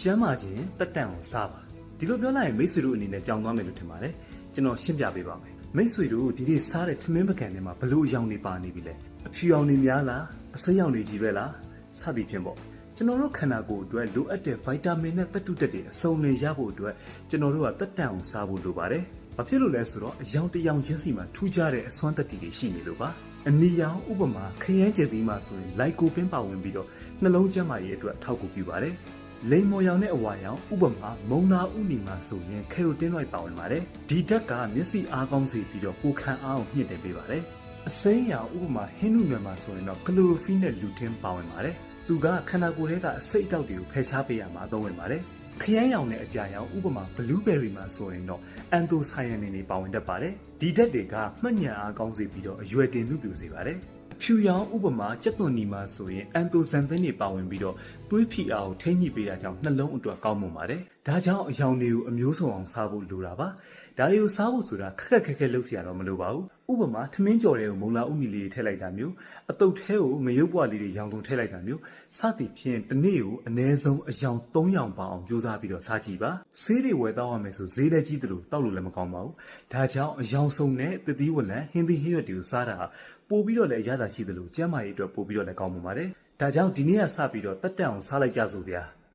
ကျမ်းမာခြင်းတက်တန့်အောင်စားပါဒီလိုပြောလိုက်ရင်မိတ်ဆွေတို့အနေနဲ့ကြောင်သွားမယ်လို့ထင်ပါတယ်ကျွန်တော်ရှင်းပြပေးပါမယ်မိတ်ဆွေတို့ဒီနေ့စားတဲ့ထမင်းပကံထဲမှာဘလို့အယောင်နေပါနေပြီလဲအဖြူရောင်နေများလားအစိမ်းရောင်နေကြီးပဲလားစသည်ဖြင့်ပေါ့ကျွန်တော်တို့ခန္ဓာကိုယ်အတွက်လိုအပ်တဲ့ဗိုက်တာမင်နဲ့သတ္တုတက်တွေအစုံလင်ရဖို့အတွက်ကျွန်တော်တို့ကတက်တန့်အောင်စားဖို့လိုပါတယ်ဘာဖြစ်လို့လဲဆိုတော့အယောင်တစ်ယောင်ချင်းစီမှာထူးခြားတဲ့အစွမ်းတတ္တိတွေရှိနေလို့ပါအနီရောင်ဥပမာခရမ်းကျယ်သီးမှာဆိုရင်လိုက်ကိုပင်ပါဝင်ပြီးတော့နှလုံးကျန်းမာရေးအတွက်ထောက်ကူပြုပါတယ်လိမ်မော်ရောင်နဲ့အဝါရောင်ဥပမာမုံနာဥနီမှာဆိုရင်ကယ်ရိုတင်းလိုက်ပါဝင်ပါတယ်ဒီဓာတ်ကမျက်စိအားကောင်းစေပြီးတော့ကိုယ်ခံအားကိုမြင့်တင်ပေးပါတယ်အစိမ်းရောင်ဥပမာဟင်းနုနယ်မှာဆိုရင်တော့ကလိုရိုဖီနဲ့လူတင်းပါဝင်ပါတယ်သူကခန္ဓာကိုယ်ထဲကအဆိပ်အတောက်တွေကိုဖယ်ရှားပေးရမှာအသုံးဝင်ပါတယ်ခရမ်းရောင်နဲ့အပြာရောင်ဥပမာဘလူးဘယ်ရီမှာဆိုရင်တော့အန်တိုဆိုင်ယန်တွေပါဝင်တတ်ပါတယ်ဒီဓာတ်တွေကမှတ်ဉာဏ်အားကောင်းစေပြီးတော့အရွယ်တင်လူပြိုစေပါတယ်ဖြူရောင်ဥပမာကြက်သွန်နီမှာဆိုရင်အန်တိုဇန်သင်းတွေပါဝင်ပြီးတော့သွေးဖိအားကိုထိန်းညှိပေးတာကြောင့်နှလုံးအတွက်ကောင်းမွန်ပါတယ်ဒါကြောင့်အယောင်တွေကိုအမျိုးစုံအောင်စားဖို့လိုတာပါဒါတွေကိုစားဖို့ဆိုတာခက်ခက်လုပ်စရာတော့မလိုပါဘူးဥပမာထမင်းကြော်တွေကိုမုံလာဥနီလေးထည့်လိုက်တာမျိုးအတုပ်ထဲကိုငရုတ်ပွားလေးတွေရောင်စုံထည့်လိုက်တာမျိုးစသည်ဖြင့်တစ်နေ့ကိုအနည်းဆုံးအယောင်3ယောင်ပါအောင်ကြိုးစားပြီးတော့စားကြည့်ပါဆေးတွေဝယ်တောင်းရမယ်ဆိုဈေးလည်းကြီးတယ်လို့တောက်လို့လည်းမကောင်းပါဘူးဒါကြောင့်အယောင်စုံနဲ့သစ်သီးဝလံဟင်းသီးဟင်းရွက်တွေကိုစားတာပို့ပြီးတော့လည်းအရသာရှိတယ်လို့ကျန်းမာရေးအတွက်ပို့ပြီးတော့လည်းကောင်းပါပါတယ်ဒါကြောင့်ဒီနေ့ကစပြီးတော့တက်တန့်အောင်စားလိုက်ကြစို့ဗျာ